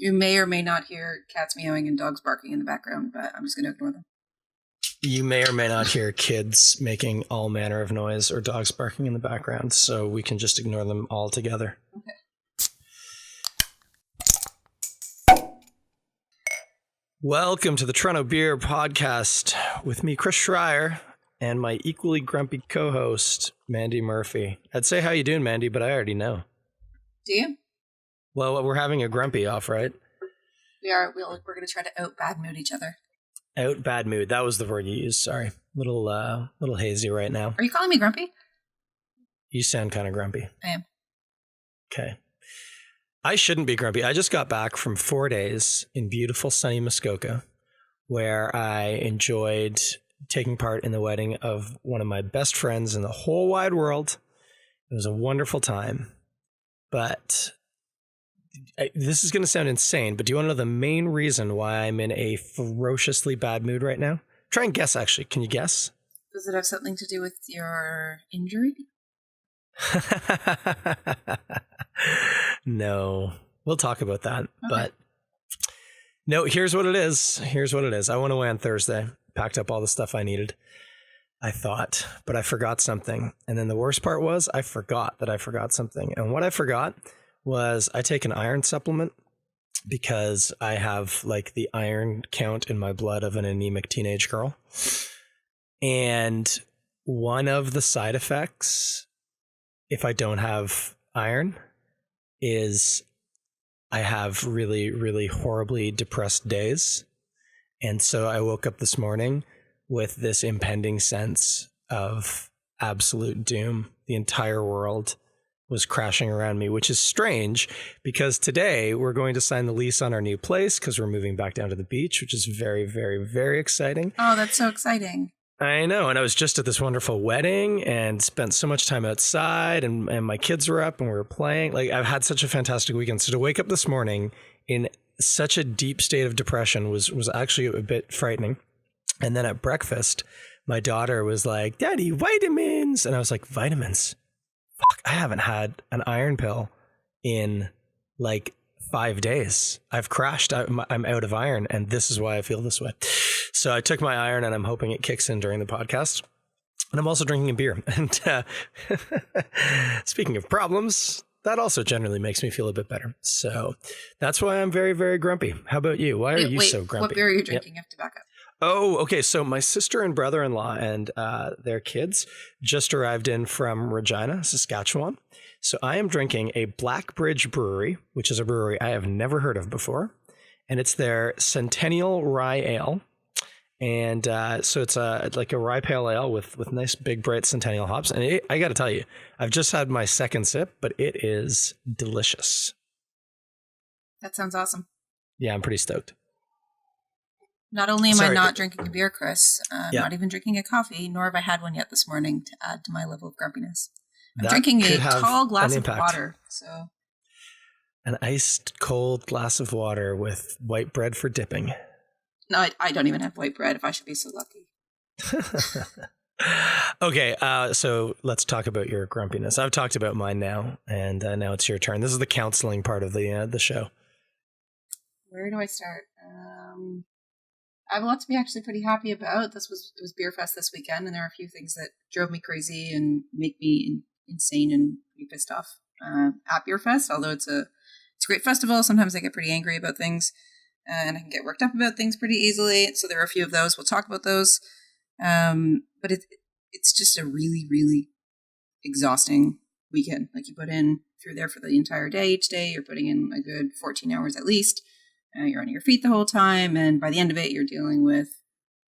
You may or may not hear cats meowing and dogs barking in the background, but I'm just going to ignore them. You may or may not hear kids making all manner of noise or dogs barking in the background, so we can just ignore them altogether. Okay. Welcome to the Toronto Beer Podcast with me, Chris Schreier, and my equally grumpy co-host, Mandy Murphy. I'd say how you doing, Mandy, but I already know. Do you? Well, we're having a grumpy off, right? We are. We're going to try to out-bad mood each other. Out bad mood. That was the word you used. Sorry. Little hazy right now. Are you calling me grumpy? You sound kind of grumpy. I am. Okay. I shouldn't be grumpy. I just got back from 4 days in beautiful sunny Muskoka, where I enjoyed taking part in the wedding of one of my best friends in the whole wide world. It was a wonderful time. But this is going to sound insane, but do you want to know the main reason why I'm in a ferociously bad mood right now? Try and guess, actually. Can you guess? Does it have something to do with your injury? No, we'll talk about that. Okay. But no, here's what it is. I went away on Thursday, packed up all the stuff I needed, I thought, but I forgot something. And then the worst part was I forgot that I forgot something. And what I forgot was I take an iron supplement because I have like the iron count in my blood of an anemic teenage girl. And one of the side effects, if I don't have iron, is I have really, really horribly depressed days. And so I woke up this morning with this impending sense of absolute doom. The entire world was crashing around me, which is strange because today we're going to sign the lease on our new place because we're moving back down to the beach, which is very, very, very exciting. Oh, that's so exciting. I know. And I was just at this wonderful wedding and spent so much time outside and my kids were up and we were playing. Like, I've had such a fantastic weekend. So to wake up this morning in such a deep state of depression was actually a bit frightening. And then at breakfast, my daughter was like, "Daddy, vitamins." And I was like, "Vitamins? Fuck, I haven't had an iron pill in like 5 days. I've crashed. I'm out of iron, and this is why I feel this way." So I took my iron, and I'm hoping it kicks in during the podcast. And I'm also drinking a beer. And speaking of problems, that also generally makes me feel a bit better. So that's why I'm very, very grumpy. How about you? Why are you so grumpy? What beer are you drinking? You have to back up. Oh, okay. So my sister and brother-in-law and their kids just arrived in from Regina, Saskatchewan. So I am drinking a Blackbridge Brewery, which is a brewery I have never heard of before. And it's their Centennial Rye Ale. And so it's like a rye pale ale with nice big bright Centennial hops. And I got to tell you, I've just had my second sip, but it is delicious. That sounds awesome. Yeah, I'm pretty stoked. Not only am I not drinking a beer, Chris, not even drinking a coffee, nor have I had one yet this morning to add to my level of grumpiness. I'm drinking a tall glass of water. So, an iced cold glass of water with white bread for dipping. No, I don't even have white bread if I should be so lucky. Okay, so let's talk about your grumpiness. I've talked about mine now, and now it's your turn. This is the counseling part of the show. Where do I start? I have a lot to be actually pretty happy about. It was Beer Fest this weekend, and there are a few things that drove me crazy and make me insane and pretty pissed off at Beer Fest. Although it's a great festival, sometimes I get pretty angry about things, and I can get worked up about things pretty easily. So there are a few of those. We'll talk about those. But it's just a really, really exhausting weekend. Like, you put in through there for the entire day. Each day you're putting in a good 14 hours at least. You're on your feet the whole time, and by the end of it, you're dealing with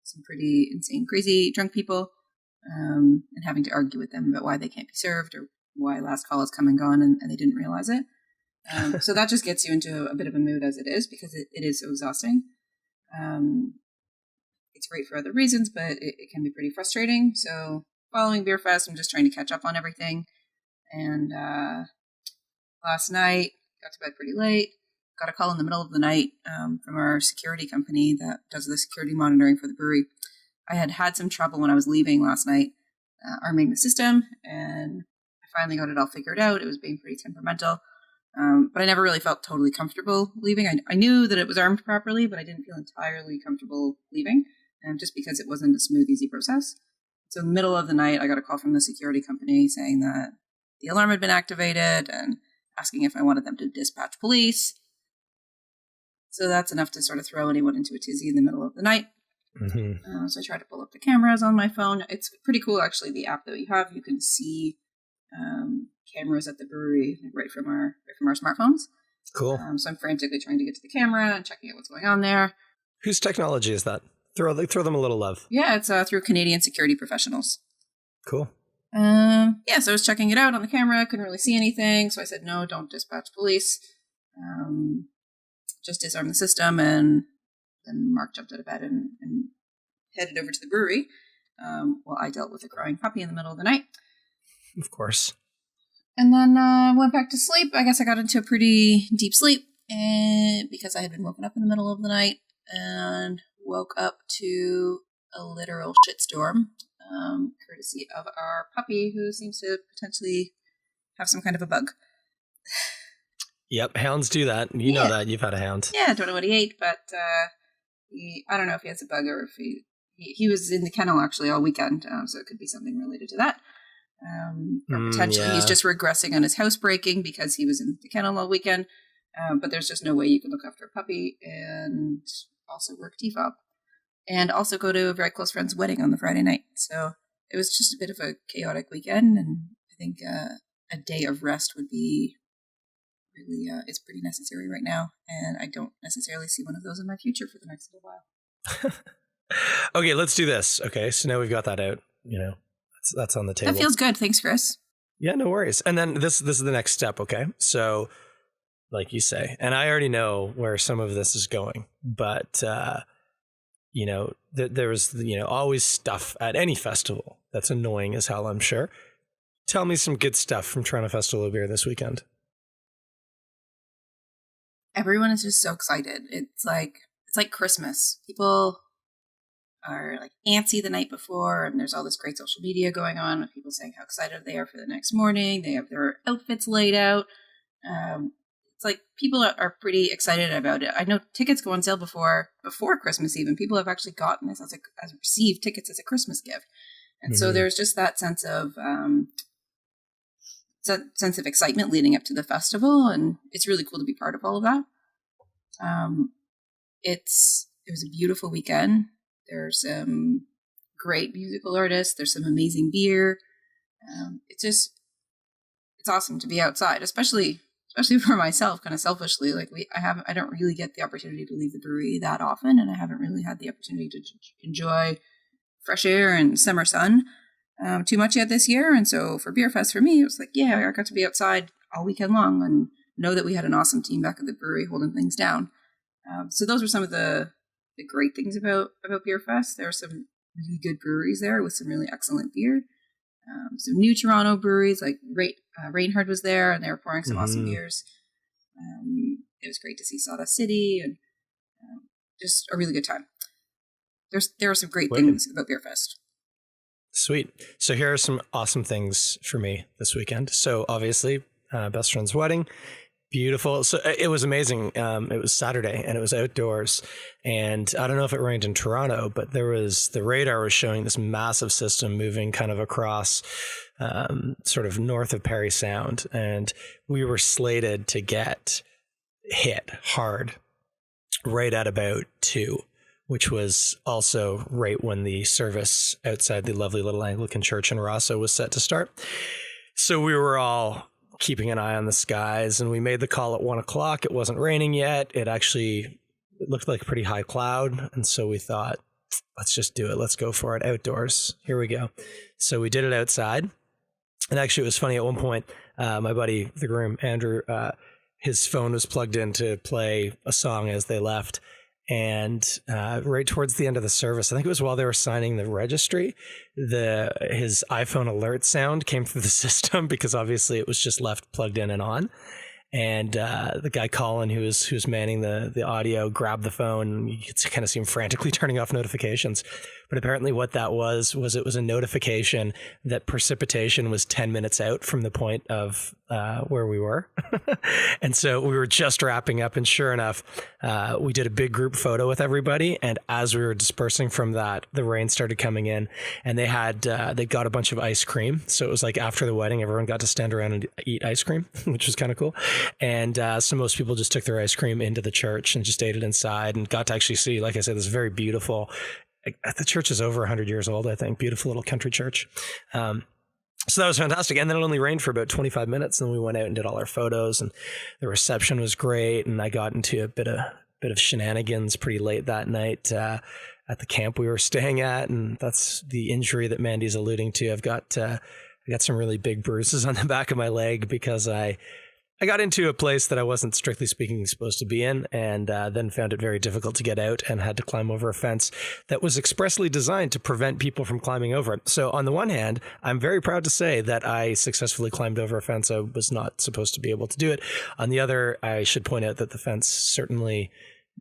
some pretty insane, crazy drunk people, and having to argue with them about why they can't be served or why last call has come and gone, and they didn't realize it. So that just gets you into a bit of a mood as it is, because it is so exhausting. It's great for other reasons, but it can be pretty frustrating. So following Beer Fest, I'm just trying to catch up on everything. And last night, got to bed pretty late. Got a call in the middle of the night from our security company that does the security monitoring for the brewery. I had some trouble when I was leaving last night arming the system, and I finally got it all figured out. It was being pretty temperamental. But I never really felt totally comfortable leaving. I knew that it was armed properly, but I didn't feel entirely comfortable leaving, just because it wasn't a smooth, easy process. So in the middle of the night, I got a call from the security company saying that the alarm had been activated and asking if I wanted them to dispatch police. So that's enough to sort of throw anyone into a tizzy in the middle of the night. Mm-hmm. So I tried to pull up the cameras on my phone. It's pretty cool, actually, the app that you have. You can see cameras at the brewery right from our smartphones. Cool. So I'm frantically trying to get to the camera and checking out what's going on there. Whose technology is that? Throw them a little love. Yeah, it's through Canadian security professionals. Cool. So I was checking it out on the camera. Couldn't really see anything. So I said, no, don't dispatch police. Just disarm the system. And then Mark jumped out of bed and headed over to the brewery while I dealt with a crying puppy in the middle of the night. Of course. And then went back to sleep. I guess I got into a pretty deep sleep because I had been woken up in the middle of the night and woke up to a literal shitstorm, courtesy of our puppy, who seems to potentially have some kind of a bug. Yep, hounds do that. You know that. You've had a hound. Yeah, I don't know what he ate, but I don't know if he has a bug or if he was in the kennel actually all weekend, so it could be something related to that. Or potentially he's just regressing on his housebreaking because he was in the kennel all weekend. But there's just no way you can look after a puppy and also work TFOP and also go to a very close friend's wedding on the Friday night. So it was just a bit of a chaotic weekend, and I think a day of rest would be really is pretty necessary right now, and I don't necessarily see one of those in my future for the next little while. Okay, let's do this. Okay, so now we've got that out. That's on the table. That feels good. Thanks, Chris. Yeah, no worries. And then this is the next step. Okay, so like you say, and I already know where some of this is going, but there's always stuff at any festival that's annoying as hell, I'm sure. Tell me some good stuff from Toronto Festival of Beer this weekend. Everyone is just so excited. It's like Christmas. People are like antsy the night before, and there's all this great social media going on with people saying how excited they are for the next morning. They have their outfits laid out. It's like people are pretty excited about it. I know tickets go on sale before Christmas even. People have actually gotten this as received tickets as a Christmas gift. And so there's just that sense of excitement leading up to the festival, and it's really cool to be part of all of that. It was a beautiful weekend. There's some great musical artists. There's some amazing beer. It's awesome to be outside, especially for myself, kind of selfishly. Like I don't really get the opportunity to leave the brewery that often, and I haven't really had the opportunity to enjoy fresh air and summer sun too much yet this year. And so for Beer Fest, for me, it was like, yeah, I got to be outside all weekend long and know that we had an awesome team back at the brewery holding things down. So those were some of the great things about Beer Fest. There are some really good breweries there with some really excellent beer. Some new Toronto breweries like Reinhardt was there, and they were pouring some awesome beers. It was great to see Sawdust City, and just a really good time. There are some great things about Beer Fest. Sweet. So here are some awesome things for me this weekend. So obviously, best friend's wedding. Beautiful. So it was amazing. It was Saturday and it was outdoors, and I don't know if it rained in Toronto, but the radar was showing this massive system moving kind of across sort of north of Parry Sound, and we were slated to get hit hard right at about 2, which was also right when the service outside the lovely little Anglican church in Rosso was set to start. So we were all keeping an eye on the skies, and we made the call at 1:00. It wasn't raining yet. It looked like a pretty high cloud. And so we thought, let's just do it. Let's go for it outdoors. Here we go. So we did it outside. And actually it was funny at one point, my buddy, the groom, Andrew, his phone was plugged in to play a song as they left. And right towards the end of the service, I think it was while they were signing the registry, his iPhone alert sound came through the system because obviously it was just left plugged in and on. And the guy Colin, who was manning the audio, grabbed the phone. And you could kind of see him frantically turning off notifications. But apparently what that was it was a notification that precipitation was 10 minutes out from the point of where we were. And so we were just wrapping up, and sure enough, we did a big group photo with everybody. And as we were dispersing from that, the rain started coming in, and they got a bunch of ice cream. So it was like after the wedding, everyone got to stand around and eat ice cream, which was kind of cool. And so most people just took their ice cream into the church and just ate it inside, and got to actually see, like I said, this very beautiful, the church is over 100 years old, I think. Beautiful little country church. So that was fantastic. And then it only rained for about 25 minutes. And then we went out and did all our photos, and the reception was great. And I got into a bit of shenanigans pretty late that night at the camp we were staying at. And that's the injury that Mandy's alluding to. I got some really big bruises on the back of my leg because I got into a place that I wasn't strictly speaking supposed to be in, and then found it very difficult to get out and had to climb over a fence that was expressly designed to prevent people from climbing over it. So on the one hand, I'm very proud to say that I successfully climbed over a fence. I was not supposed to be able to do it. On the other, I should point out that the fence certainly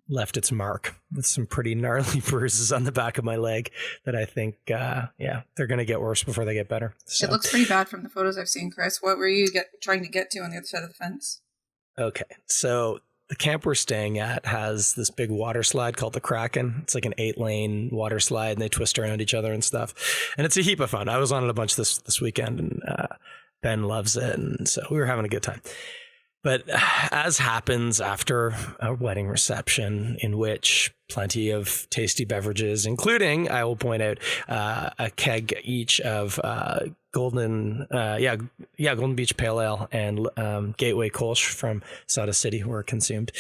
left its mark with some pretty gnarly bruises on the back of my leg that I think, they're going to get worse before they get better. So. It looks pretty bad from the photos I've seen, Chris. What were you trying to get to on the other side of the fence? Okay, so the camp we're staying at has this big water slide called the Kraken. It's like an 8-lane water slide, and they twist around each other and stuff. And it's a heap of fun. I was on it a bunch this weekend, and Ben loves it, and so we were having a good time. But as happens after a wedding reception, in which plenty of tasty beverages, including, I will point out, a keg each of Golden Beach Pale Ale and Gateway Kolsch from Sada City were consumed.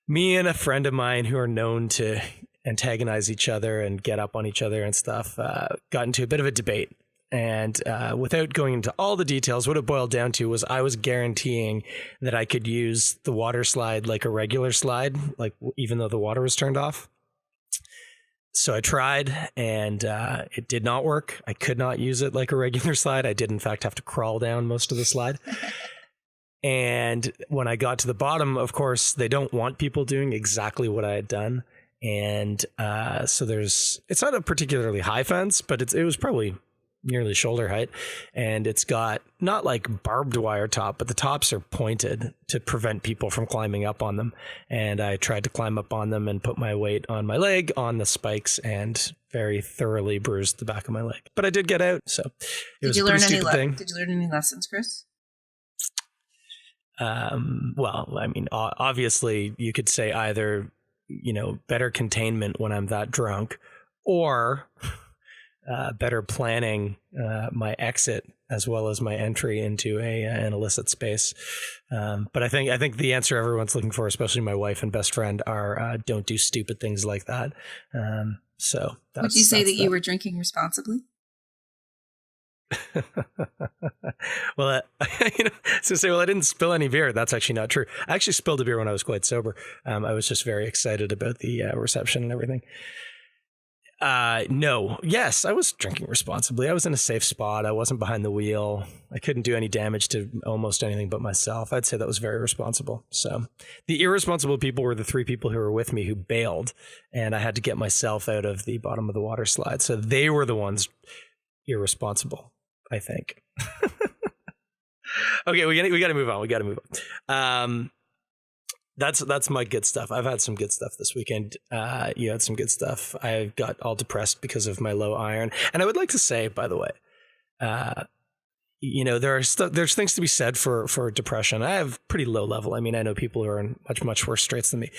Me and a friend of mine who are known to antagonize each other and get up on each other and stuff got into a bit of a debate. And without going into all the details, what it boiled down to was I was guaranteeing that I could use the water slide like a regular slide, like even though the water was turned off. So I tried, and it did not work. I could not use it like a regular slide. I did, in fact, have to crawl down most of the slide. And when I got to the bottom, of course, they don't want people doing exactly what I had done. And so it's not a particularly high fence, but it was probably nearly shoulder height, and it's got not like barbed wire top, but the tops are pointed to prevent people from climbing up on them. And I tried to climb up on them and put my weight on my leg on the spikes, and very thoroughly bruised the back of my leg. But I did get out, so it was a pretty stupid thing. Did you learn any lessons, Chris? Well, I mean, obviously you could say either, better containment when I'm that drunk, or better planning my exit as well as my entry into an illicit space. But I think the answer everyone's looking for, especially my wife and best friend, are don't do stupid things like that. So would you say that you were drinking responsibly? Well, I didn't spill any beer. That's actually not true. I actually spilled a beer when I was quite sober. I was just very excited about the reception and everything. No. Yes, I was drinking responsibly. I was in a safe spot. I wasn't behind the wheel. I couldn't do any damage to almost anything but myself. I'd say that was very responsible. So the irresponsible people were the 3 people who were with me who bailed, and I had to get myself out of the bottom of the water slide. So they were the ones irresponsible, I think. Okay, we got to move on. That's my good stuff. I've had some good stuff this weekend. You had some good stuff. I got all depressed because of my low iron. And I would like to say, by the way, there's things to be said for depression. I have pretty low level. I mean, I know people who are in much, much worse straits than me.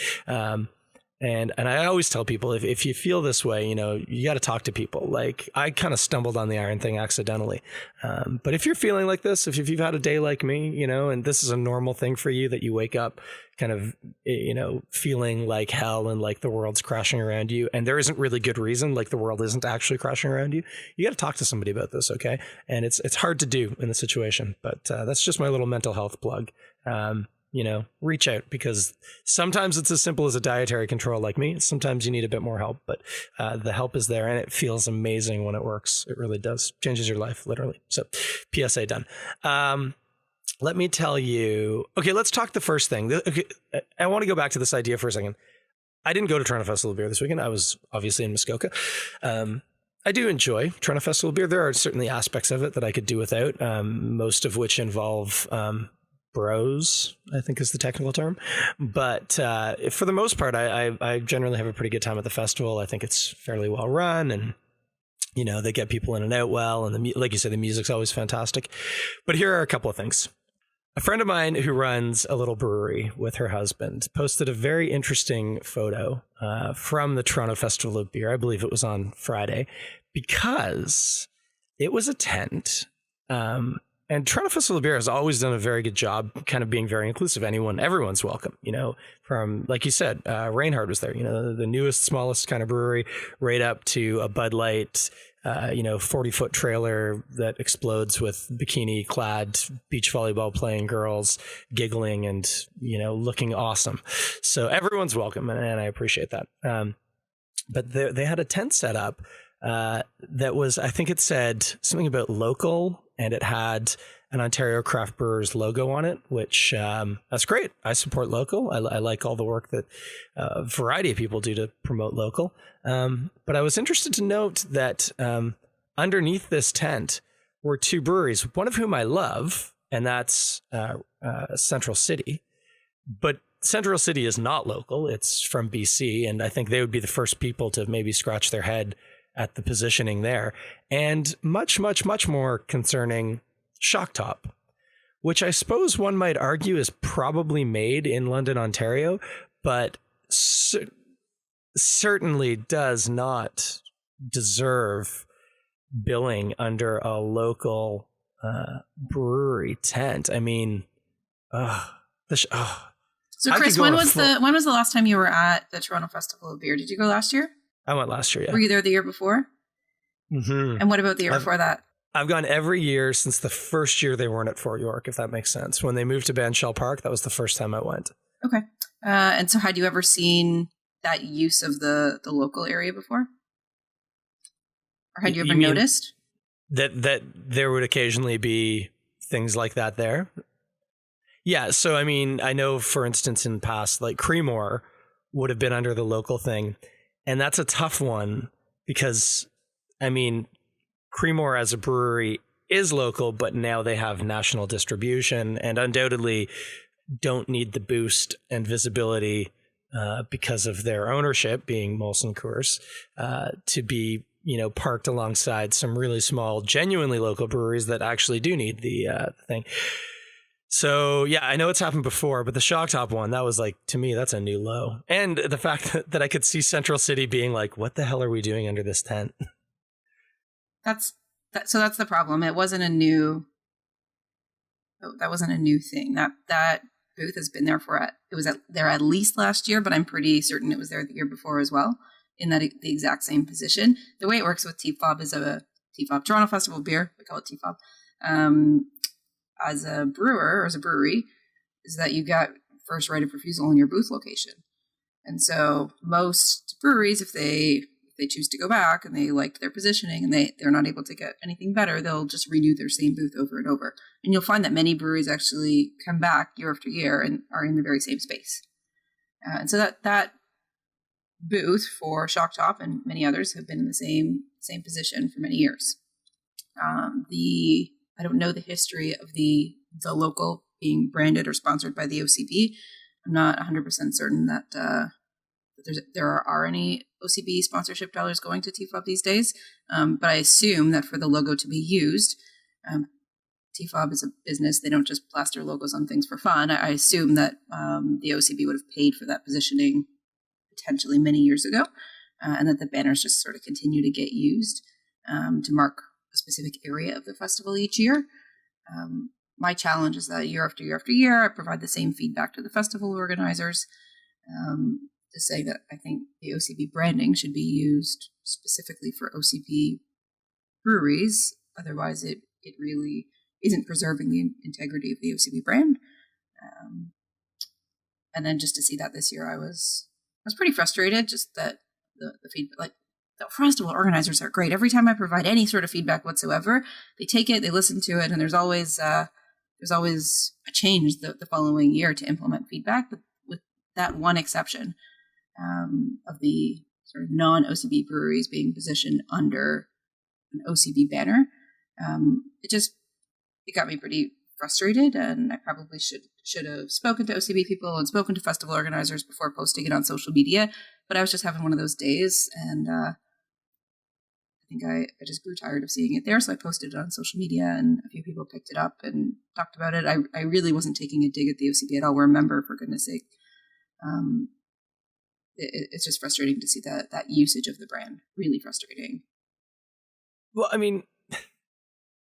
And I always tell people, if you feel this way, you got to talk to people. Like, I kind of stumbled on the iron thing accidentally. But if you're feeling like this, if you've had a day like me, and this is a normal thing for you, that you wake up kind of, feeling like hell and like the world's crashing around you, and there isn't really good reason, like the world isn't actually crashing around you, you got to talk to somebody about this. Okay. And it's hard to do in the situation, but that's just my little mental health plug. Reach out, because sometimes it's as simple as a dietary control like me. Sometimes you need a bit more help, but the help is there, and it feels amazing when it works. It really does. Changes your life, literally. So PSA done. Let me tell you. Okay, let's talk the first thing. Okay, I want to go back to this idea for a second. I didn't go to Toronto Festival of Beer this weekend. I was obviously in Muskoka. I do enjoy Toronto Festival beer. There are certainly aspects of it that I could do without, most of which involve bros, I think is the technical term. But for the most part, I generally have a pretty good time at the festival. I think it's fairly well run, and they get people in and out well. And like you said, the music's always fantastic. But here are a couple of things. A friend of mine who runs a little brewery with her husband posted a very interesting photo from the Toronto Festival of Beer. I believe it was on Friday, because it was a tent. And Toronto Festival of Beer has always done a very good job kind of being very inclusive. Everyone's welcome, from, like you said, Reinhardt was there, the newest, smallest kind of brewery, right up to a Bud Light, 40-foot trailer that explodes with bikini clad beach volleyball playing girls giggling and, looking awesome. So everyone's welcome. And I appreciate that. But they had a tent set up that was, I think it said something about local, and it had an Ontario Craft Brewers logo on it, which that's great. I support local. I like all the work that a variety of people do to promote local. But I was interested to note that underneath this tent were two breweries, one of whom I love, and that's Central City. But Central City is not local. It's from BC, and I think they would be the first people to maybe scratch their head at the positioning there. And much, much, much more concerning, Shock Top, which I suppose one might argue is probably made in London, Ontario, but certainly does not deserve billing under a local brewery tent. I mean, So Chris, when was the last time you were at the Toronto Festival of Beer? Did you go last year? I went last year, yeah. Were you there the year before? Mm-hmm. And what about the year before that? I've gone every year since the first year they weren't at Fort York, if that makes sense. When they moved to Banshell Park, that was the first time I went. Okay. And so had you ever seen that use of the local area before? Or had you ever noticed? That there would occasionally be things like that there? Yeah, so I mean, I know, for instance, in the past, like Creemore would have been under the local thing. And that's a tough one because, I mean, Creemore as a brewery is local, but now they have national distribution and undoubtedly don't need the boost and visibility because of their ownership being Molson Coors to be, parked alongside some really small, genuinely local breweries that actually do need the thing. So, yeah, I know it's happened before, but the Shock Top one, that was like, to me, that's a new low. And the fact that I could see Central City being like, what the hell are we doing under this tent? So that's the problem. It wasn't a new, that wasn't a new thing. That booth has been there it was there at least last year, but I'm pretty certain it was there the year before as well, in the exact same position. The way it works with TFOB is TFOB, Toronto Festival of Beer, we call it TFOB. As a brewer or as a brewery, is that you got first right of refusal on your booth location. And so most breweries, if they choose to go back and they liked their positioning and they're not able to get anything better, they'll just renew their same booth over and over. And you'll find that many breweries actually come back year after year and are in the very same space. And so that booth for Shock Top and many others have been in the same position for many years. I don't know the history of the local being branded or sponsored by the OCB. I'm not 100% certain that there are any OCB sponsorship dollars going to TFOB these days, but I assume that for the logo to be used, TFOB is a business. They don't just plaster logos on things for fun. I assume that the OCB would have paid for that positioning potentially many years ago, and that the banners just sort of continue to get used to mark a specific area of the festival each year. My challenge is that year after year after year, I provide the same feedback to the festival organizers to say that I think the OCB branding should be used specifically for OCB breweries. Otherwise, it really isn't preserving the integrity of the OCB brand. And then just to see that this year, I was pretty frustrated. Just that the feedback, like the festival organizers are great. Every time I provide any sort of feedback whatsoever, they take it, they listen to it, and there's always a change the following year to implement feedback. But with that one exception of the sort of non-OCB breweries being positioned under an OCB banner. It got me pretty frustrated, and I probably should have spoken to OCB people and spoken to festival organizers before posting it on social media. But I was just having one of those days, and I think I just grew tired of seeing it there, so I posted it on social media, and a few people picked it up and talked about it. I really wasn't taking a dig at the OCB at all. We're a member, for goodness sake. It's just frustrating to see that usage of the brand. Really frustrating. Well, I mean,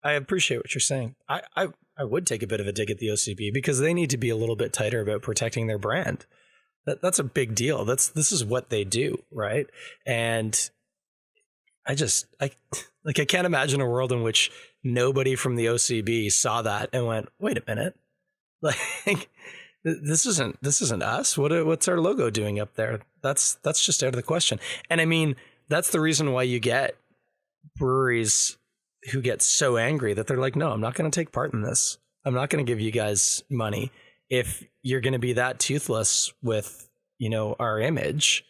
I appreciate what you're saying. I would take a bit of a dig at the OCB because they need to be a little bit tighter about protecting their brand. That's a big deal. This is what they do, right? And I can't imagine a world in which nobody from the OCB saw that and went, "Wait a minute, like this isn't us. What's our logo doing up there? That's just out of the question." And I mean, that's the reason why you get breweries who get so angry that they're like, "No, I'm not going to take part in this. I'm not going to give you guys money if you're going to be that toothless with, our image.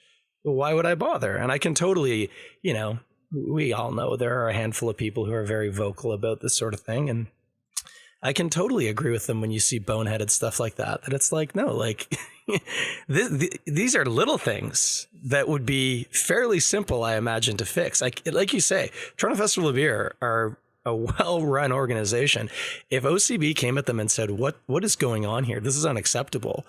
Why would I bother?" And I can totally, we all know there are a handful of people who are very vocal about this sort of thing. And I can totally agree with them when you see boneheaded stuff like that it's like, no, like these are little things that would be fairly simple, I imagine, to fix. Like you say, Toronto Festival of Beer are a well-run organization. If OCB came at them and said, what is going on here? This is unacceptable.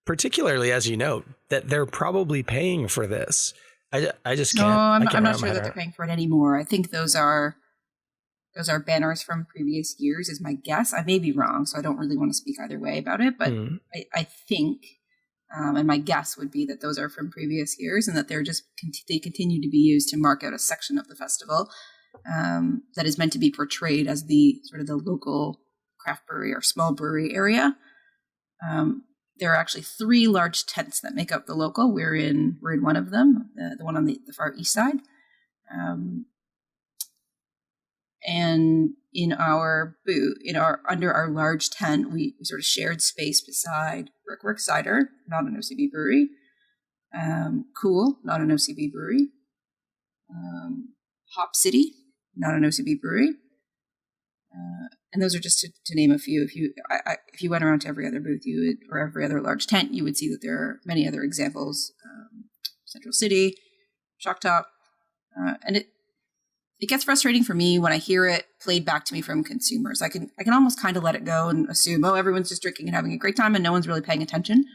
Particularly, as you know, that they're probably paying for this. I just can't. No, I'm not sure that they're paying for it anymore. I think those are banners from previous years, is my guess. I may be wrong, so I don't really want to speak either way about it. But I think, and my guess would be that those are from previous years, and that they continue to be used to mark out a section of the festival that is meant to be portrayed as the sort of the local craft brewery or small brewery area. There are actually 3 large tents that make up the local. We're in one of them, the one on the far east side. And in our booth, under our large tent, we sort of shared space beside Brickwork Cider, not an OCB brewery. Cool, not an OCB brewery. Hop City, not an OCB brewery. And those are just to name a few. If you went around to every other booth, or every other large tent, you would see that there are many other examples. Central City, Shock Top, and it gets frustrating for me when I hear it played back to me from consumers. I can almost kind of let it go and assume, everyone's just drinking and having a great time, and no one's really paying attention.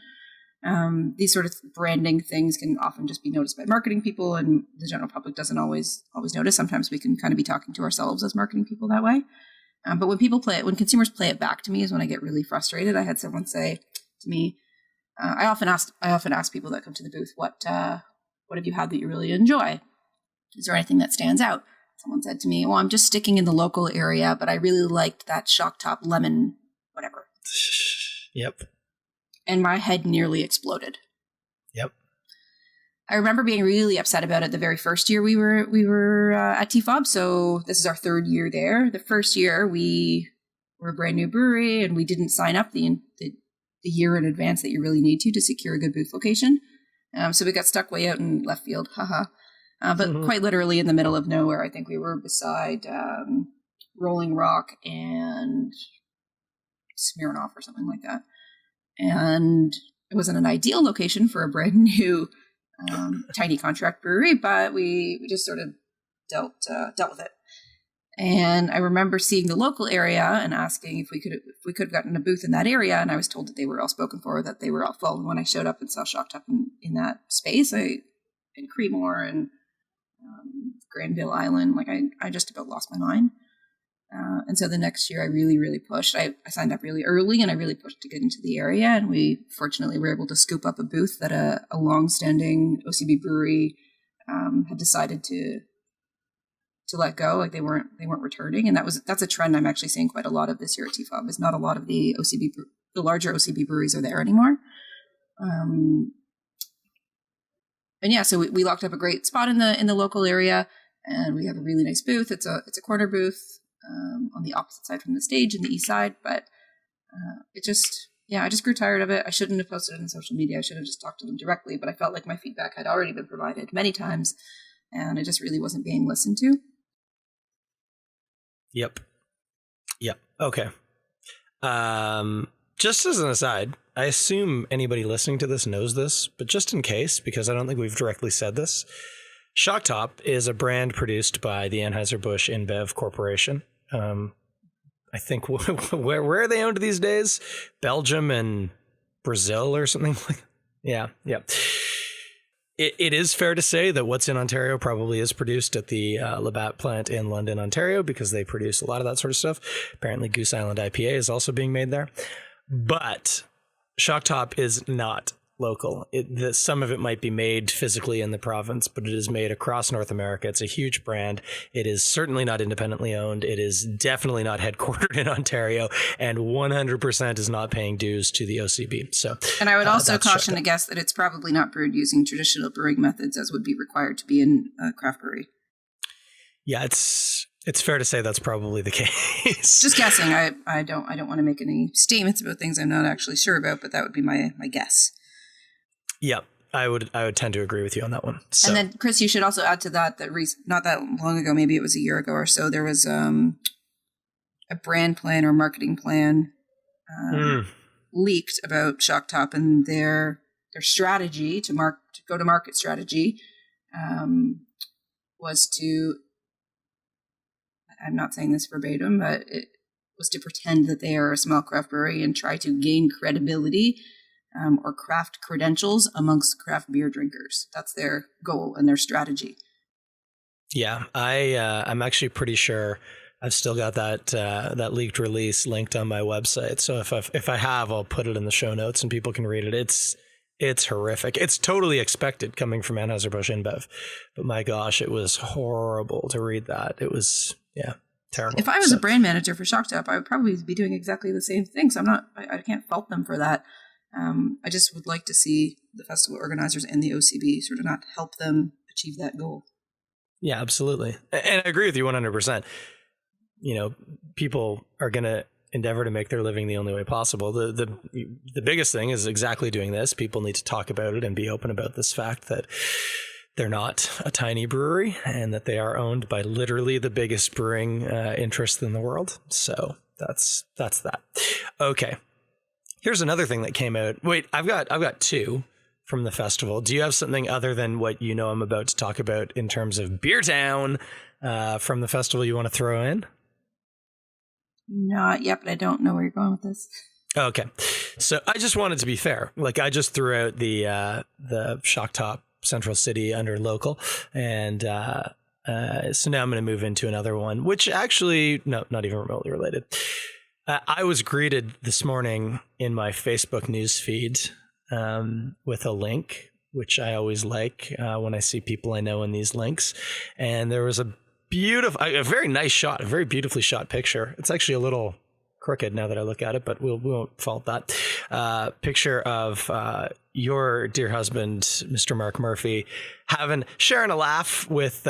These sort of branding things can often just be noticed by marketing people, and the general public doesn't always notice. Sometimes we can kind of be talking to ourselves as marketing people that way. But when consumers play it back to me is when I get really frustrated. I had someone say to me, I often ask people that come to the booth, what have you had that you really enjoy? Is there anything that stands out? Someone said to me, well, I'm just sticking in the local area, but I really liked that Shock Top lemon, whatever. Yep. And my head nearly exploded. Yep. I remember being really upset about it the very first year we were at TFOB. So this is our 3rd year there. The first year we were a brand new brewery, and we didn't sign up the year in advance that you really need to secure a good booth location. So we got stuck way out in left field. Haha. But quite literally in the middle of nowhere. I think we were beside Rolling Rock and Smirnoff or something like that. And it wasn't an ideal location for a brand new tiny contract brewery, but we just sort of dealt with it. And I remember seeing the local area and asking if we could have gotten a booth in that area, and I was told that they were all spoken for, that they were all full. And when I showed up and saw Shock Top in that space, in Creemore and Granville Island, I just about lost my mind. And so the next year I really, really pushed. I signed up really early, and I really pushed to get into the area. And we fortunately were able to scoop up a booth that a long-standing OCB brewery had decided to let go. They weren't returning. And that's a trend I'm actually seeing quite a lot of this year at TFOB, is not a lot of the larger OCB breweries are there anymore. And yeah, so we locked up a great spot in the local area, and we have a really nice booth. It's a corner booth on the opposite side from the stage in the east side, but I just grew tired of it. I shouldn't have posted it on social media. I should have just talked to them directly, but I felt like my feedback had already been provided many times, and it just really wasn't being listened to. Yep. Yep. Okay. Just as an aside, I assume anybody listening to this knows this, but just in case, because I don't think we've directly said this, Shock Top is a brand produced by the Anheuser-Busch InBev Corporation. I think where are they owned these days? Belgium and Brazil or something like that. Yeah. It is fair to say that what's in Ontario probably is produced at the Labatt plant in London, Ontario, because they produce a lot of that sort of stuff. Apparently Goose Island IPA is also being made there. But Shock Top is not local. Some of it might be made physically in the province, but it is made across North America. It's a huge brand. It is certainly not independently owned. It is definitely not headquartered in Ontario, and 100% is not paying dues to the OCB. So, and I would also caution a guest that it's probably not brewed using traditional brewing methods as would be required to be in a craft brewery. Yeah, it's fair to say that's probably the case. Just guessing. I don't want to make any statements about things I'm not actually sure about, but that would be my guess. Yeah, I would tend to agree with you on that one. So. And then, Chris, you should also add to that not that long ago, maybe it was a year ago or so, there was a brand plan or marketing plan leaked about Shock Top and their strategy to go to market strategy was to, I'm not saying this verbatim, but it was to pretend that they are a small craft brewery and try to gain credibility or craft credentials amongst craft beer drinkers. That's their goal and their strategy. Yeah, I'm actually pretty sure I've still got that leaked release linked on my website. So if I have, I'll put it in the show notes and people can read it. It's horrific. It's totally expected coming from Anheuser-Busch InBev, but my gosh, it was horrible to read that. It was terrible. If I was a brand manager for Shock Top, I would probably be doing exactly the same thing. So I can't fault them for that. I just would like to see the festival organizers and the OCB sort of not help them achieve that goal. Yeah, absolutely. And I agree with you 100%. You know, people are going to endeavor to make their living the only way possible. The biggest thing is exactly doing this. People need to talk about it and be open about this fact that they're not a tiny brewery and that they are owned by literally the biggest brewing interest in the world. So that's that. Okay. Here's another thing that came out. Wait, I've got two from the festival. Do you have something other than what you know I'm about to talk about in terms of Beer Town from the festival you want to throw in? Not yet, but I don't know where you're going with this. Okay. So I just wanted to be fair. Like I just threw out the Shock Top Central City under local. And so now I'm going to move into another one, which actually, no, not even remotely related. I was greeted this morning in my Facebook news feed with a link, which I always like when I see people I know in these links. And there was a very nice shot, a very beautifully shot picture. It's actually a little crooked now that I look at it, but we won't fault that. Picture of your dear husband, Mr. Mark Murphy, sharing a laugh with,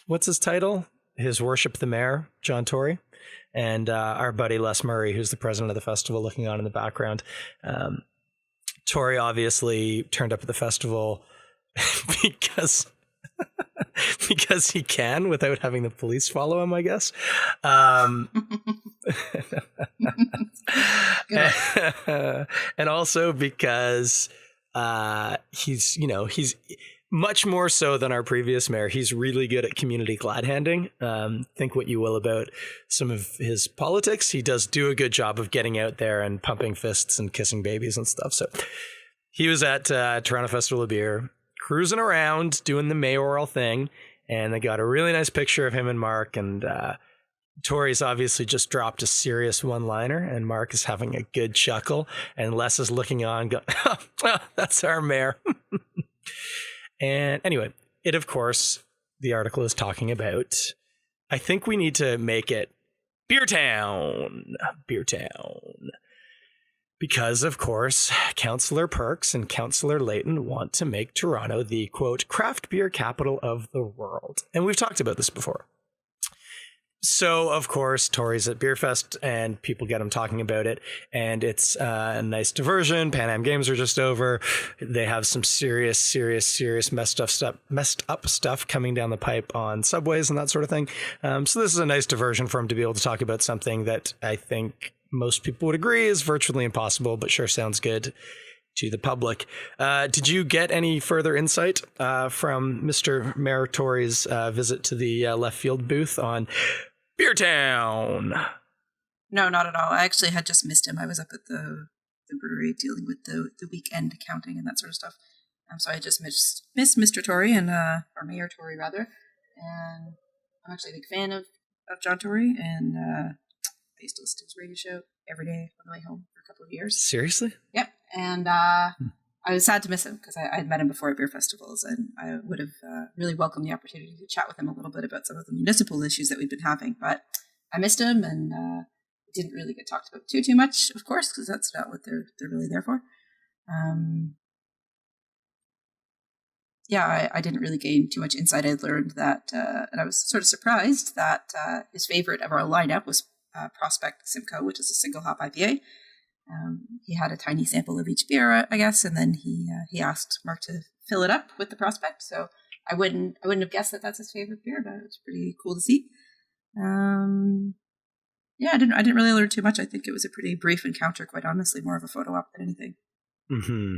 what's his title? His Worship the Mayor, John Tory. And our buddy Les Murray, who's the president of the festival, looking on in the background. Tory obviously turned up at the festival because he can without having the police follow him, I guess. And also because he's much more so than our previous mayor. He's really good at community glad handing. Think what you will about some of his politics. He does do a good job of getting out there and pumping fists and kissing babies and stuff. So he was at Toronto Festival of Beer, cruising around, doing the mayoral thing. And they got a really nice picture of him and Mark. And Tori's obviously just dropped a serious one-liner. And Mark is having a good chuckle. And Les is looking on going, oh, that's our mayor. And anyway, of course, the article is talking about, I think we need to make it Beer Town. Because, of course, Councillor Perks and Councillor Layton want to make Toronto the, quote, craft beer capital of the world. And we've talked about this before. So, of course, Tori's at Beerfest and people get him talking about it. And it's a nice diversion. Pan Am Games are just over. They have some serious messed up stuff coming down the pipe on subways and that sort of thing. So this is a nice diversion for him to be able to talk about something that I think most people would agree is virtually impossible, but sure sounds good to the public. Did you get any further insight from Mr. Mayor Tory's visit to the left field booth on Beer Town? No, not at all. I actually had just missed him. I was up at the brewery dealing with the weekend accounting and that sort of stuff. So I just missed Mr. Tory and or Mayor Tory rather. And I'm actually a big fan of John Tory, and I used to listen to his radio show every day on the way home for a couple of years. Seriously? Yep. And I was sad to miss him because I had met him before at beer festivals, and I would have really welcomed the opportunity to chat with him a little bit about some of the municipal issues that we've been having. But I missed him, and didn't really get talked about too much, of course, because that's not what they're really there for. Yeah, I didn't really gain too much insight. I learned that, and I was sort of surprised that his favorite of our lineup was Prospect Simcoe, which is a single hop IPA. He had a tiny sample of each beer, I guess, and then he asked Mark to fill it up with the Prospect. So I wouldn't have guessed that that's his favorite beer, but it was pretty cool to see. Yeah, I didn't really learn too much. I think it was a pretty brief encounter, quite honestly, more of a photo op than anything. Mm-hmm.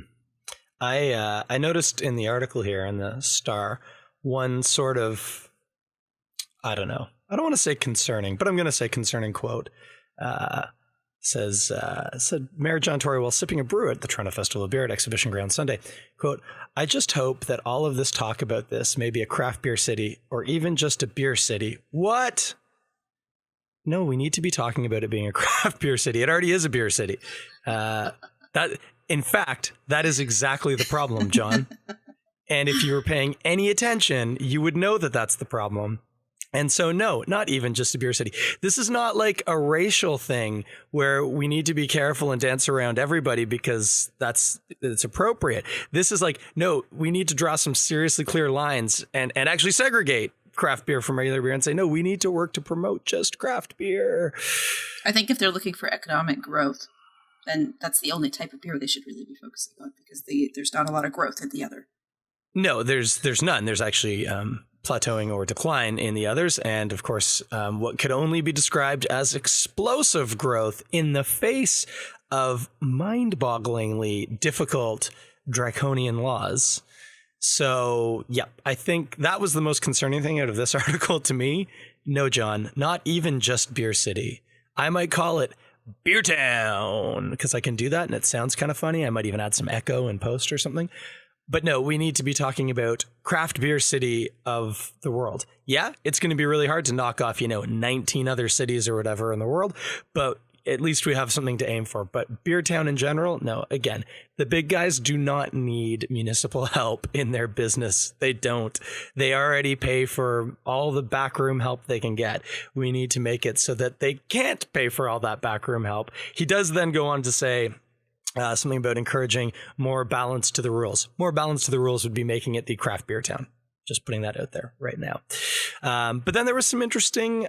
I noticed in the article here in the Star one sort of, I don't know, I don't want to say concerning, but I'm going to say concerning quote. Said Mayor John Tory while sipping a brew at the Toronto Festival of Beer at Exhibition Ground Sunday, quote, "I just hope that all of this talk about this may be a craft beer city or even just a beer city." What? No, we need to be talking about it being a craft beer city. It already is a beer city. In fact, that is exactly the problem, John. And if you were paying any attention, you would know that that's the problem. And so, no, not even just a beer city. This is not like a racial thing where we need to be careful and dance around everybody because it's appropriate. This is like, no, we need to draw some seriously clear lines and actually segregate craft beer from regular beer and say, no, we need to work to promote just craft beer. I think if they're looking for economic growth, then that's the only type of beer they should really be focusing on, because there's not a lot of growth in the other. No, there's none. There's actually plateauing or decline in the others. And of course, what could only be described as explosive growth in the face of mind-bogglingly difficult draconian laws. So, yeah, I think that was the most concerning thing out of this article to me. No, John, not even just Beer City. I might call it Beer Town because I can do that and it sounds kind of funny. I might even add some echo in post or something. But no, we need to be talking about craft beer city of the world. Yeah, it's going to be really hard to knock off, 19 other cities or whatever in the world, but at least we have something to aim for. But Beer Town in general, no, again, the big guys do not need municipal help in their business. They don't. They already pay for all the backroom help they can get. We need to make it so that they can't pay for all that backroom help. He does then go on to say, something about encouraging more balance to the rules. More balance to the rules would be making it the craft beer town. Just putting that out there right now. But then there was some interesting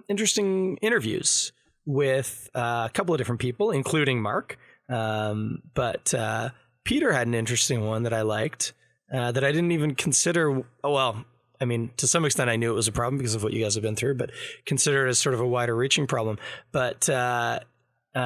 interviews with a couple of different people, including Mark. But Peter had an interesting one that I liked that I didn't even consider. Well, I mean, to some extent, I knew it was a problem because of what you guys have been through, but consider it as sort of a wider reaching problem. But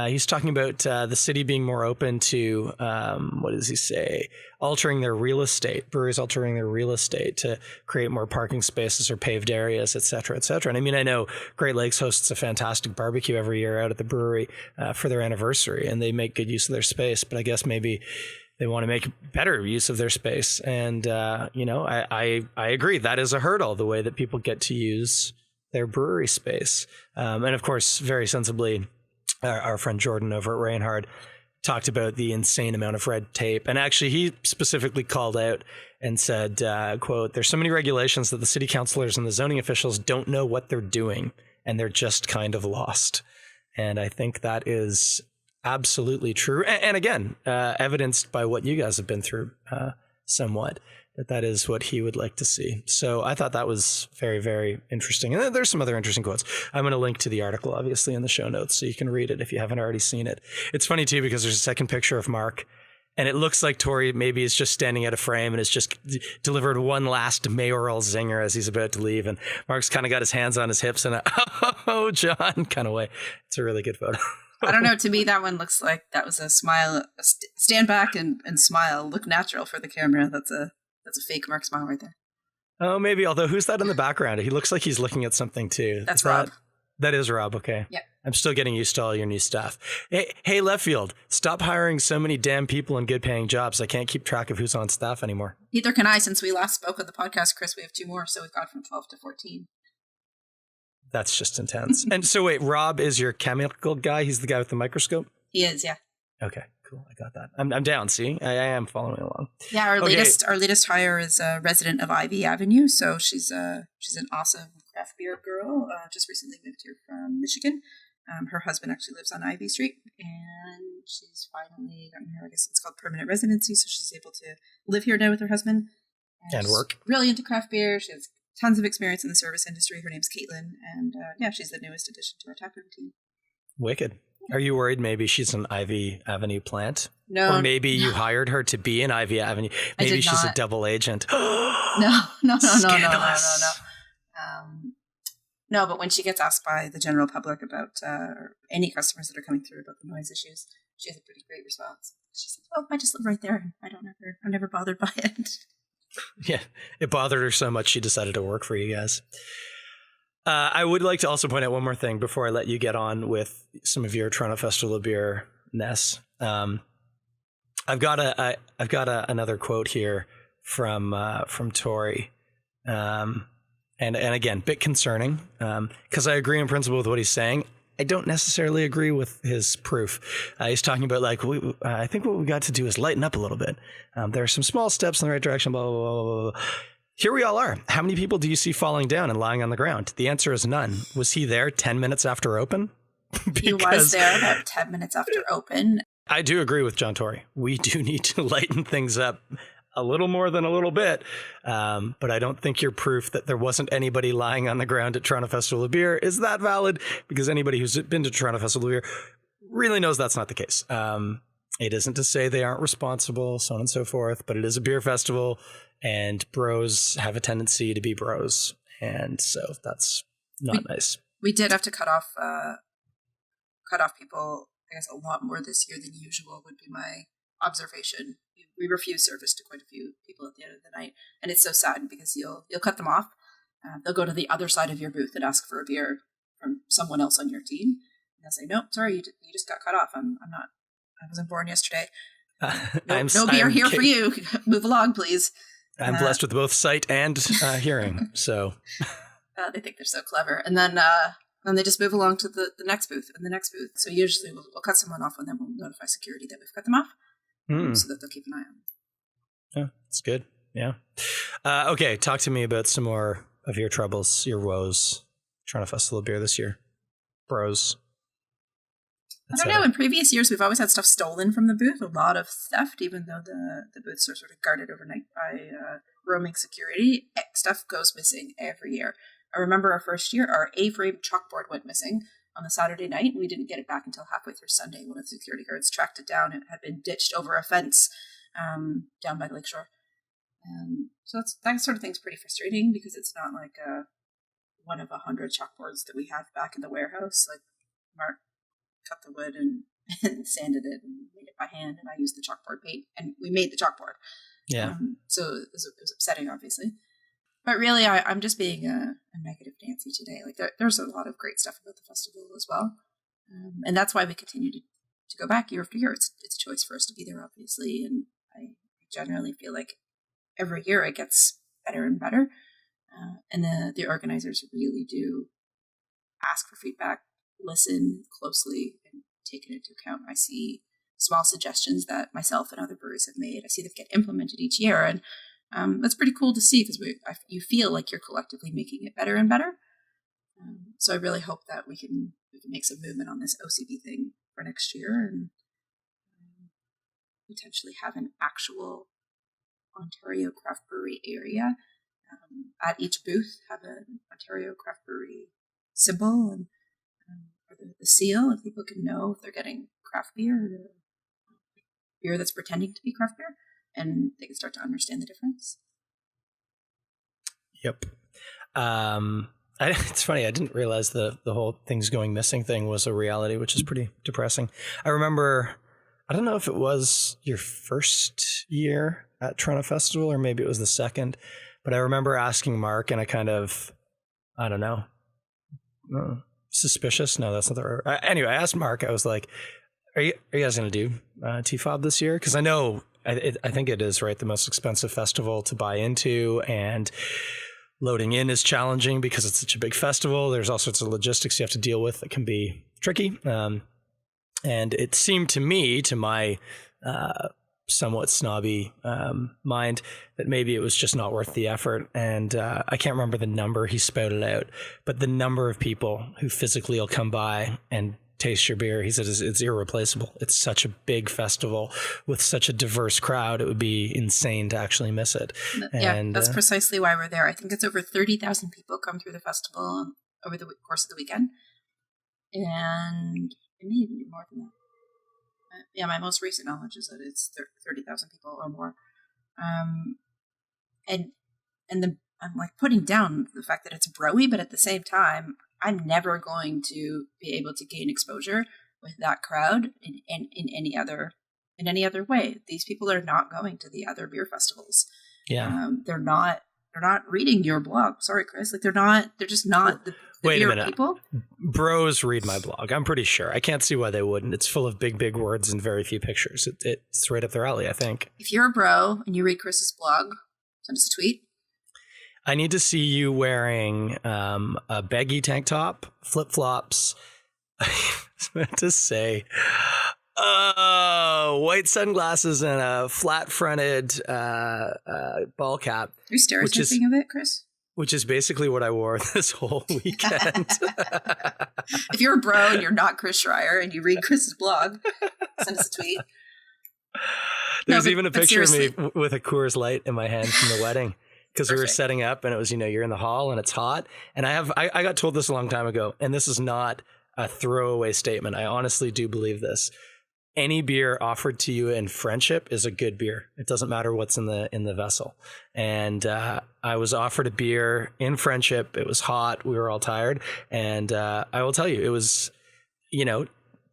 he's talking about the city being more open to, what does he say? Altering their real estate, breweries altering their real estate to create more parking spaces or paved areas, et cetera, et cetera. And I mean, I know Great Lakes hosts a fantastic barbecue every year out at the brewery for their anniversary, and they make good use of their space. But I guess maybe they want to make better use of their space. And, I agree. That is a hurdle, the way that people get to use their brewery space. And of course, very sensibly, our friend Jordan over at Reinhard talked about the insane amount of red tape. And actually, he specifically called out and said, quote, "There's so many regulations that the city councilors and the zoning officials don't know what they're doing, and they're just kind of lost." And I think that is absolutely true. And again, evidenced by what you guys have been through somewhat, that is what he would like to see. So I thought that was very, very interesting. And there's some other interesting quotes. I'm going to link to the article, obviously, in the show notes, so you can read it if you haven't already seen it. It's funny, too, because there's a second picture of Mark, and it looks like Tory maybe is just standing at a frame and has just delivered one last mayoral zinger as he's about to leave. And Mark's kind of got his hands on his hips in a, oh, John kind of way. It's a really good photo. I don't know. To me, that one looks like that was a smile. Stand back and smile. Look natural for the camera. That's a fake Mark smile right there. Oh, maybe. Although, who's that in the background? He looks like he's looking at something too. That's Rob. That is Rob. Okay. Yeah. I'm still getting used to all your new stuff. Hey, left field, stop hiring so many damn people in good paying jobs. I can't keep track of who's on staff anymore. Neither can I. Since we last spoke on the podcast, Chris, we have 2 more. So we've gone from 12 to 14. That's just intense. And so wait, Rob is your chemical guy? He's the guy with the microscope? He is, yeah. Okay, cool. I got that. I'm down. See, I am following along. Yeah, our latest hire is a resident of Ivy Avenue. So she's an awesome craft beer girl. Just recently moved here from Michigan. Her husband actually lives on Ivy Street, and she's finally gotten her, I guess it's called permanent residency. So she's able to live here now with her husband and work. Really into craft beer. She has tons of experience in the service industry. Her name's Caitlin, and yeah, she's the newest addition to our taproom team. Wicked. Are you worried maybe she's an Ivy Avenue plant? No. Or maybe you hired her to be in Ivy Avenue. Maybe she's a double agent. No. No, but when she gets asked by the general public about any customers that are coming through about the noise issues, she has a pretty great response. She says, "Oh, I just live right there. I'm never bothered by it." Yeah, it bothered her so much she decided to work for you guys. I would like to also point out one more thing before I let you get on with some of your Toronto Festival of Beer-ness. I've got another quote here from Tory. And again, bit concerning, because I agree in principle with what he's saying. I don't necessarily agree with his proof. He's talking about I think what we got to do is lighten up a little bit. There are some small steps in the right direction, blah, blah, blah, blah, blah. Here we all are. How many people do you see falling down and lying on the ground? The answer is none. Was he there 10 minutes after open? He was there about 10 minutes after open. I do agree with John Tory. We do need to lighten things up a little more than a little bit. But I don't think your proof that there wasn't anybody lying on the ground at Toronto Festival of Beer is that valid, because anybody who's been to Toronto Festival of Beer really knows that's not the case. It isn't to say they aren't responsible, so on and so forth, but it is a beer festival and bros have a tendency to be bros. And so that's not nice. We did have to cut off people, I guess, a lot more this year than usual would be my observation. We refuse service to quite a few people at the end of the night, and it's so sad because you'll cut them off. They'll go to the other side of your booth and ask for a beer from someone else on your team, and they'll say, "Nope, sorry, you just got cut off. I'm not. I wasn't born yesterday. No beer here for you. Move along, please." I'm blessed with both sight and hearing, so they think they're so clever, and then they just move along to the next booth and the next booth. So usually we'll cut someone off, and then we'll notify security that we've cut them off. So that they'll keep an eye on them. Yeah, that's good. Yeah. Okay, talk to me about some more of your troubles, your woes. Toronto Festival of Beer this year. Bros. I don't know. In previous years, we've always had stuff stolen from the booth. A lot of theft, even though the booths are sort of guarded overnight by roaming security. Stuff goes missing every year. I remember our first year, our A-frame chalkboard went missing on the Saturday night. We didn't get it back until halfway through Sunday. One of the security guards tracked it down. It had been ditched over a fence down by Lakeshore. So that sort of thing's pretty frustrating because it's not like one of 100 chalkboards that we have back in the warehouse. Like Mark cut the wood and sanded it and made it by hand, and I used the chalkboard paint, and we made the chalkboard. Yeah. So it was upsetting, obviously. But really, I'm just being a negative Nancy today. Like there's a lot of great stuff about the festival as well, and that's why we continue to go back year after year. It's a choice for us to be there, obviously, and I generally feel like every year it gets better and better, and the organizers really do ask for feedback, listen closely, and take it into account. I see small suggestions that myself and other breweries have made. I see them get implemented each year, and that's pretty cool to see because you feel like you're collectively making it better and better. So I really hope that we can make some movement on this OCB thing for next year and potentially have an actual Ontario Craft Brewery area. At each booth, have an Ontario Craft Brewery symbol and or the seal, and people can know if they're getting craft beer or beer that's pretending to be craft beer, and they can start to understand the difference. Yep. It's funny. I didn't realize the whole things going missing thing was a reality, which is pretty depressing. I remember, I don't know if it was your first year at Toronto Festival or maybe it was the second, but I remember asking Mark and I kind of, I don't know, suspicious. No, that's not the right. Anyway, I asked Mark, I was like, are you guys going to do TFOB this year? Because I know, I think it is, right, the most expensive festival to buy into, and loading in is challenging because it's such a big festival. There's all sorts of logistics you have to deal with that can be tricky. And it seemed to me, to my somewhat snobby mind, that maybe it was just not worth the effort. And I can't remember the number he spouted out, but the number of people who physically will come by and taste your beer, he said, it's irreplaceable. It's such a big festival with such a diverse crowd. It would be insane to actually miss it. Yeah, and that's precisely why we're there. I think it's over 30,000 people come through the festival over the course of the weekend. And it may even be more than that. Yeah, my most recent knowledge is that it's 30,000 people or more. And I'm like putting down the fact that it's broy, but at the same time, I'm never going to be able to gain exposure with that crowd in any other way. These people are not going to the other beer festivals. Yeah, they're not reading your blog. Sorry, Chris. Like they're just not the Wait beer a minute. people. Bros read my blog. I'm pretty sure. I can't see why they wouldn't. It's full of big words and very few pictures. It's right up their alley, I think. If you're a bro and you read Chris's blog, send us a tweet. I need to see you wearing a baggy tank top, flip-flops. I was meant to say white sunglasses and a flat-fronted ball cap. Are you stereotyping of it, Chris? Which is basically what I wore this whole weekend. If you're a bro and you're not Chris Schreier and you read Chris's blog, send us a tweet. There's even a picture of me with a Coors Light in my hand from the wedding. Because we were setting up and it was, you're in the hall and it's hot. And I got told this a long time ago, and this is not a throwaway statement. I honestly do believe this. Any beer offered to you in friendship is a good beer. It doesn't matter what's in the vessel. And I was offered a beer in friendship. It was hot. We were all tired. And I will tell you, it was,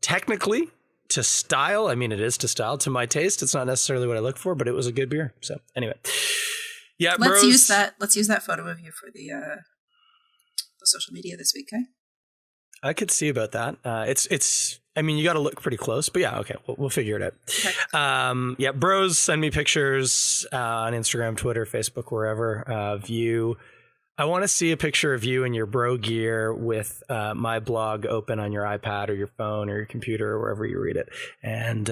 technically to style. I mean, it is to style. To my taste, it's not necessarily what I look for, but it was a good beer. So anyway. Yeah, let's use that photo of you for the social media this week, okay? I could see about that. It's. I mean, you got to look pretty close, but yeah, okay, we'll figure it out. Okay. Yeah, bros, send me pictures on Instagram, Twitter, Facebook, wherever of you. I want to see a picture of you in your bro gear with my blog open on your iPad or your phone or your computer or wherever you read it, and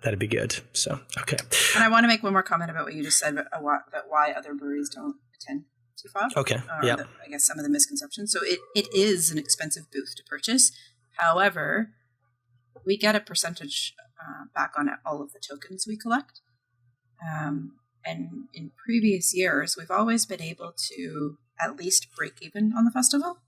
that'd be good. So, okay. And I want to make one more comment about what you just said about why other breweries don't attend TFOB. Okay. Yeah. I guess some of the misconceptions. So it is an expensive booth to purchase. However, we get a percentage back on all of the tokens we collect. And in previous years, we've always been able to at least break even on the festival.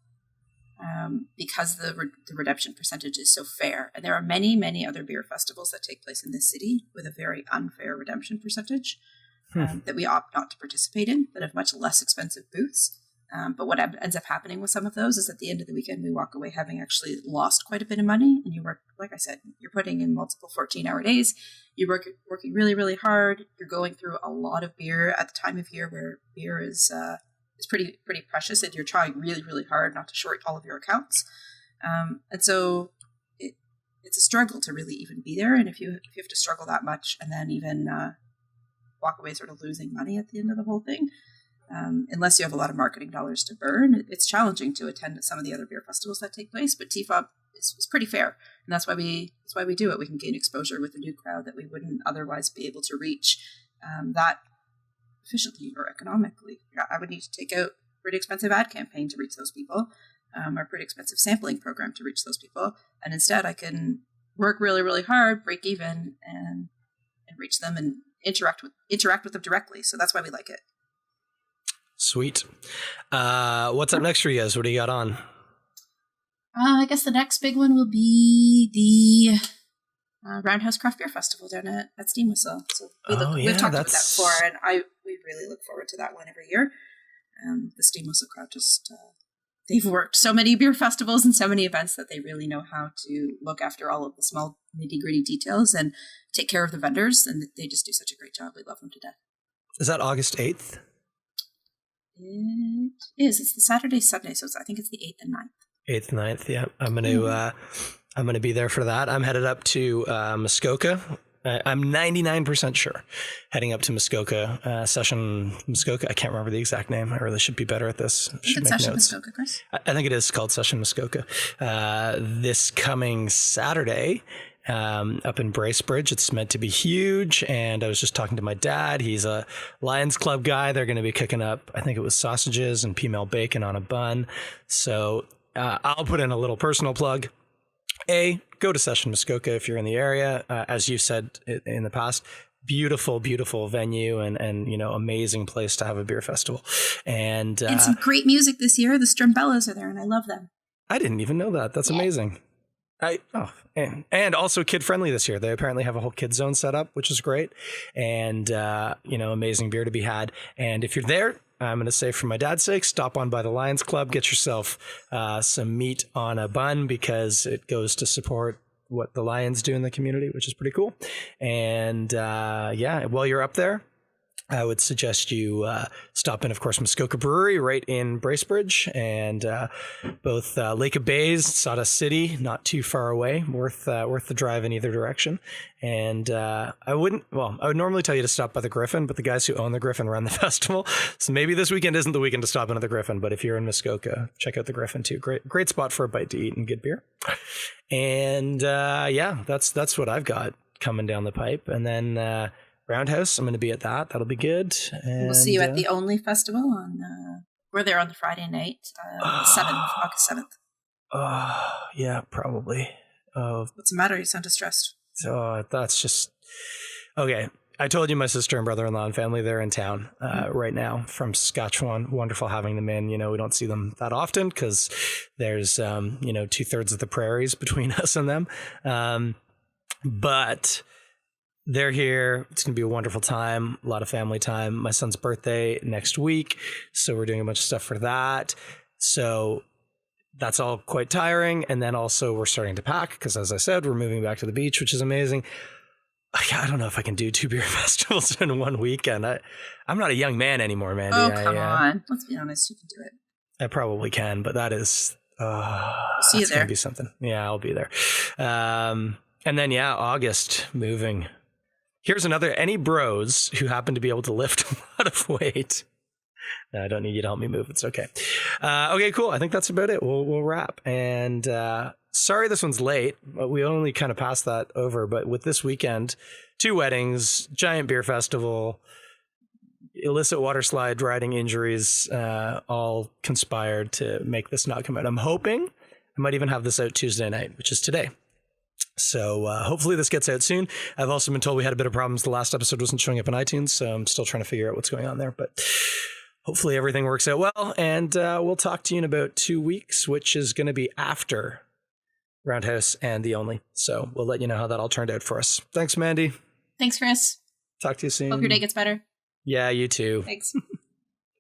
Because the redemption percentage is so fair. And there are many, many other beer festivals that take place in this city with a very unfair redemption percentage that we opt not to participate in, that have much less expensive booths. But what ends up happening with some of those is at the end of the weekend, we walk away having actually lost quite a bit of money. And you work, like I said, you're putting in multiple 14-hour days. You're working really, really hard. You're going through a lot of beer at the time of year where beer is pretty precious, and you're trying really, really hard not to short all of your accounts. And so it's a struggle to really even be there. And if you have to struggle that much and then even walk away sort of losing money at the end of the whole thing, unless you have a lot of marketing dollars to burn, it's challenging to attend some of the other beer festivals that take place. But TFOB is pretty fair, and that's why we do it. We can gain exposure with a new crowd that we wouldn't otherwise be able to reach that efficiently or economically. I would need to take out a pretty expensive ad campaign to reach those people, or a pretty expensive sampling program to reach those people. And instead I can work really, really hard, break even, and reach them and interact with them directly. So that's why we like it. Sweet. What's up next for you guys? What do you got on? I guess the next big one will be the Roundhouse Craft Beer Festival down at Steam Whistle. So we've talked about that before, and we really look forward to that one every year. The Steam Whistle crowd just they've worked so many beer festivals and so many events that they really know how to look after all of the small nitty-gritty details and take care of the vendors, and they just do such a great job. We love them to death. Is that August 8th? It is. It's the Saturday, Sunday, so I think it's the 8th and 9th. 8th, 9th, yeah. I'm gonna be there for that. I'm headed up to Muskoka. I'm 99% sure heading up to Muskoka, Session Muskoka. I can't remember the exact name. I really should be better at this. It's Session Muskoka, Chris. I think it is called Session Muskoka. This coming Saturday, up in Bracebridge. It's meant to be huge. And I was just talking to my dad. He's a Lions Club guy. They're going to be cooking up, I think it was sausages and female bacon on a bun. So I'll put in a little personal plug. Go to Session Muskoka if you're in the area. As you said in the past, beautiful, beautiful venue and amazing place to have a beer festival. And some great music this year. The Strumbellas are there and I love them. I didn't even know that. That's amazing. And also kid friendly this year. They apparently have a whole kid zone set up, which is great. And, amazing beer to be had. And if you're there, I'm going to say for my dad's sake, stop on by the Lions Club, get yourself some meat on a bun because it goes to support what the Lions do in the community, which is pretty cool. And while you're up there, I would suggest you stop in, of course, Muskoka Brewery right in Bracebridge, and both Lake of Bays, Sawdust City, not too far away, worth the drive in either direction. And I would normally tell you to stop by the Griffin, but the guys who own the Griffin run the festival, so maybe this weekend isn't the weekend to stop into the Griffin. But if you're in Muskoka, check out the Griffin too. Great spot for a bite to eat and good beer. And that's what I've got coming down the pipe, and then. Roundhouse, I'm going to be at that. That'll be good. And we'll see you at the Only Festival we're there on the Friday night, 7th, August 7th. Yeah, probably. What's the matter? You sound distressed. So that's just okay. I told you my sister and brother-in-law and family, they're in town right now from Saskatchewan. Wonderful having them in. We don't see them that often because there's 2/3 of the prairies between us and them. But they're here. It's going to be a wonderful time. A lot of family time. My son's birthday next week. So we're doing a bunch of stuff for that. So that's all quite tiring. And then also we're starting to pack because, as I said, we're moving back to the beach, which is amazing. I don't know if I can do 2 beer festivals in one weekend. I'm not a young man anymore, Mandy. Oh, come on. Let's be honest. You can do it. I probably can, but that is... see you there. Going to be something. Yeah, I'll be there. And then, August, moving... Here's any bros who happen to be able to lift a lot of weight. No, I don't need you to help me move. It's okay. Okay, cool. I think that's about it. We'll wrap. And sorry this one's late, but we only kind of passed that over. But with this weekend, 2 weddings, giant beer festival, illicit water slide riding injuries, all conspired to make this not come out. I'm hoping I might even have this out Tuesday night, which is today. So hopefully this gets out soon. I've also been told we had a bit of problems. The last episode wasn't showing up on iTunes, so I'm still trying to figure out what's going on there. But hopefully everything works out well. And we'll talk to you in about 2 weeks, which is going to be after Roundhouse and The Only. So we'll let you know how that all turned out for us. Thanks, Mandy. Thanks, Chris. Talk to you soon. Hope your day gets better. Yeah, you too. Thanks.